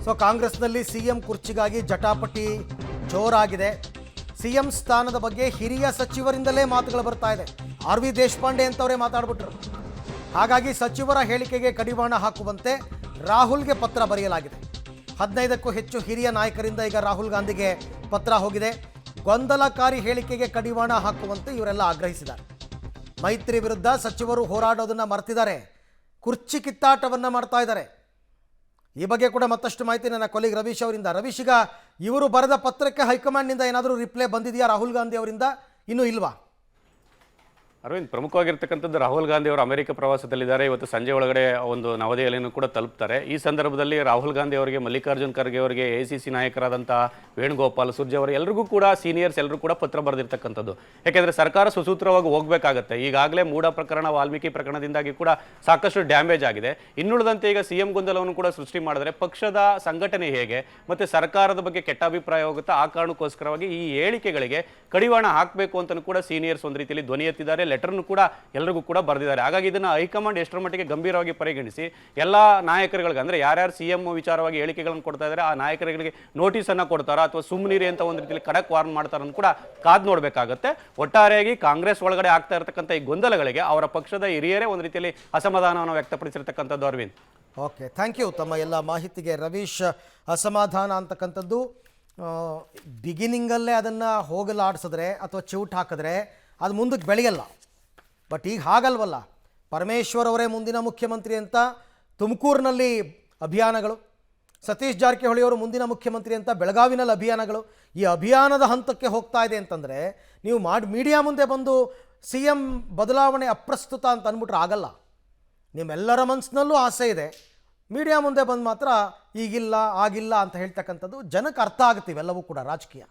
So ಕಾಂಗ್ರೆಸ್ನಲ್ಲಿ CM ಕುರ್ಚಿಗಾಗಿ ಜಟಾಪಟಿ ಜೋರಾಗಿದೆ. CM ಸ್ಥಾನದ ಬಗ್ಗೆ ಹಿರಿಯ ಸಚಿವರಿಂದಲೇ ಮಾತುಗಳು ಬರ್ತಾ ಇದೆ. ಆರ್ ವಿ ದೇಶಪಾಂಡೆ ಅಂತವರೇ ಮಾತಾಡ್ಬಿಟ್ರು. ಹಾಗಾಗಿ ಸಚಿವರ ಹೇಳಿಕೆಗೆ ಕಡಿವಾಣ ಹಾಕುವಂತೆ ರಾಹುಲ್ಗೆ ಪತ್ರ ಬರೆಯಲಾಗಿದೆ. 15ಕ್ಕೂ ಹೆಚ್ಚು ಹಿರಿಯ ನಾಯಕರಿಂದ ಈಗ ರಾಹುಲ್ ಗಾಂಧಿಗೆ ಪತ್ರ ಹೋಗಿದೆ. ಗೊಂದಲಕಾರಿ ಹೇಳಿಕೆಗೆ ಕಡಿವಾಣ ಹಾಕುವಂತೆ ಇವರೆಲ್ಲ ಆಗ್ರಹಿಸಿದ್ದಾರೆ. ಮೈತ್ರಿ ವಿರುದ್ಧ ಸಚಿವರು ಹೋರಾಡೋದನ್ನು ಮರ್ತಿದ್ದಾರೆ, ಕುರ್ಚಿ ಕಿತ್ತಾಟವನ್ನು ಮಾಡ್ತಾ ಇದ್ದಾರೆ. ಈ ಬಗ್ಗೆ ಕೂಡ ಮತ್ತಷ್ಟು ಮಾಹಿತಿ ನನ್ನ ಕೊಲೀಗ್ ರವೀಶ್ ಅವರಿಂದ. ರವೀಶ್, ಈಗ ಇವರು ಬರೆದ ಪತ್ರಕ್ಕೆ ಹೈಕಮಾಂಡ್ನಿಂದ ಏನಾದರೂ ರಿಪ್ಲೈ ಬಂದಿದೆಯಾ ರಾಹುಲ್ ಗಾಂಧಿ ಅವರಿಂದ? ಇನ್ನೂ ಇಲ್ವಾ? ಅರವಿಂದ್, ಪ್ರಮುಖವಾಗಿರ್ತಕ್ಕಂಥದ್ದು ರಾಹುಲ್ ಗಾಂಧಿ ಅವರು ಅಮೆರಿಕ ಪ್ರವಾಸದಲ್ಲಿದ್ದಾರೆ. ಇವತ್ತು ಸಂಜೆ ಒಳಗಡೆ ಒಂದು ನವದೆಹಲಿಯನ್ನು ಕೂಡ ತಲುಪ್ತಾರೆ. ಈ ಸಂದರ್ಭದಲ್ಲಿ ರಾಹುಲ್ ಗಾಂಧಿ ಅವರಿಗೆ, ಮಲ್ಲಿಕಾರ್ಜುನ್ ಖರ್ಗೆ ಅವರಿಗೆ, ಎಸಿಸಿ ನಾಯಕರಾದಂಥ ವೇಣುಗೋಪಾಲ್, ಸುರ್ಜೇವಾಲ ಎಲ್ಲರಿಗೂ ಕೂಡ, ಸೀನಿಯರ್ಸ್ ಎಲ್ಲರೂ ಕೂಡ ಪತ್ರ ಬರೆದಿರ್ತಕ್ಕಂಥದ್ದು. ಯಾಕೆಂದರೆ ಸರ್ಕಾರ ಸುಸೂತ್ರವಾಗಿ ಹೋಗಬೇಕಾಗತ್ತೆ. ಈಗಾಗಲೇ ಮೂಡ ಪ್ರಕರಣ, ವಾಲ್ಮೀಕಿ ಪ್ರಕರಣದಿಂದಾಗಿ ಕೂಡ ಸಾಕಷ್ಟು ಡ್ಯಾಮೇಜ್ ಆಗಿದೆ. ಇನ್ನುಳಿದಂತೆ ಈಗ ಸಿಎಂ ಗೊಂದಲವನ್ನು ಕೂಡ ಸೃಷ್ಟಿ ಮಾಡಿದರೆ ಪಕ್ಷದ ಸಂಘಟನೆ ಹೇಗೆ ಮತ್ತು ಸರ್ಕಾರದ ಬಗ್ಗೆ ಕೆಟ್ಟ ಅಭಿಪ್ರಾಯ ಹೋಗುತ್ತೆ. ಆ ಕಾರಣಕ್ಕೋಸ್ಕರವಾಗಿ ಈ ಹೇಳಿಕೆಗಳಿಗೆ ಕಡಿವಾಣ ಹಾಕಬೇಕು ಅಂತಲೂ ಕೂಡ ಸೀನಿಯರ್ಸ್ ಒಂದು ರೀತಿಯಲ್ಲಿ ಧ್ವನಿ ಎತ್ತಿದ್ದಾರೆ. ಲೆಟರ್ನು ಕೂಡ ಎಲ್ಲರಿಗೂ ಕೂಡ ಬರೆದಿದ್ದಾರೆ. ಹಾಗಾಗಿ ಇದನ್ನು ಹೈಕಮಾಂಡ್ ಎಷ್ಟರ ಮಟ್ಟಿಗೆ ಗಂಭೀರವಾಗಿ ಪರಿಗಣಿಸಿ ಎಲ್ಲ ನಾಯಕರುಗಳಿಗೆ, ಅಂದರೆ ಯಾರ್ಯಾರು ಸಿಎಂ ವಿಚಾರವಾಗಿ ಹೇಳಿಕೆಗಳನ್ನು ಕೊಡ್ತಾ ಇದ್ದಾರೆ ಆ ನಾಯಕರುಗಳಿಗೆ ನೋಟಿಸ್ ಅನ್ನ ಕೊಡ್ತಾರಾ ಅಥವಾ ಸುಮ್ಮನಿರಿ ಅಂತ ಒಂದು ರೀತಿಯಲ್ಲಿ ಖಡಕ್ ವಾರ್ನ್ ಮಾಡ್ತಾರ ಕೂಡ ಕಾದ್ ನೋಡ್ಬೇಕಾಗತ್ತೆ. ಒಟ್ಟಾರೆಯಾಗಿ ಕಾಂಗ್ರೆಸ್ ಒಳಗಡೆ ಆಗ್ತಾ ಇರತಕ್ಕಂಥ ಈ ಗೊಂದಲಗಳಿಗೆ ಅವರ ಪಕ್ಷದ ಹಿರಿಯರೇ ಒಂದು ರೀತಿಯಲ್ಲಿ ಅಸಮಾಧಾನವನ್ನು ವ್ಯಕ್ತಪಡಿಸಿರ್ತಕ್ಕಂಥದ್ದು. ಅರವಿಂದ್, ಓಕೆ, ಥ್ಯಾಂಕ್ ಯು ತಮ್ಮ ಎಲ್ಲ ಮಾಹಿತಿಗೆ. ರವೀಶ್, ಅಸಮಾಧಾನ ಅಂತಕ್ಕಂಥದ್ದು ಬಿಗಿನಿಂಗಲ್ಲೇ ಅದನ್ನು ಹೋಗಲಾಡಿಸಿದ್ರೆ ಅಥವಾ ಚಿವುಟ್ ಹಾಕಿದ್ರೆ ಅದು ಮುಂದಕ್ಕೆ ಬೆಳೆಯಲ್ಲ. ಬಟ್ ಈಗ ಹಾಗಲ್ವಲ್ಲ. ಪರಮೇಶ್ವರ್ ಅವರೇ ಮುಂದಿನ ಮುಖ್ಯಮಂತ್ರಿ ಅಂತ ತುಮಕೂರಿನಲ್ಲಿ ಅಭಿಯಾನಗಳು, ಸತೀಶ್ ಜಾರಕಿಹೊಳಿ ಅವರು ಮುಂದಿನ ಮುಖ್ಯಮಂತ್ರಿ ಅಂತ ಬೆಳಗಾವಿನಲ್ಲಿ ಅಭಿಯಾನಗಳು. ಈ ಅಭಿಯಾನದ ಹಂತಕ್ಕೆ ಹೋಗ್ತಾ ಇದೆ ಅಂತಂದರೆ ನೀವು ಮೀಡಿಯಾ ಮುಂದೆ ಬಂದು ಸಿ ಎಂ ಬದಲಾವಣೆ ಅಪ್ರಸ್ತುತ ಅಂತ ಅಂದ್ಬಿಟ್ರೆ ಆಗಲ್ಲ. ನಿಮ್ಮೆಲ್ಲರ ಮನಸ್ಸಿನಲ್ಲೂ ಆಸೆ ಇದೆ. ಮೀಡಿಯಾ ಮುಂದೆ ಬಂದು ಮಾತ್ರ ಈಗಿಲ್ಲ ಆಗಿಲ್ಲ ಅಂತ ಹೇಳ್ತಕ್ಕಂಥದ್ದು ಜನಕ್ಕೆ ಅರ್ಥ ಆಗುತ್ತೆ. ಇವೆಲ್ಲವೂ ಕೂಡ ರಾಜಕೀಯ.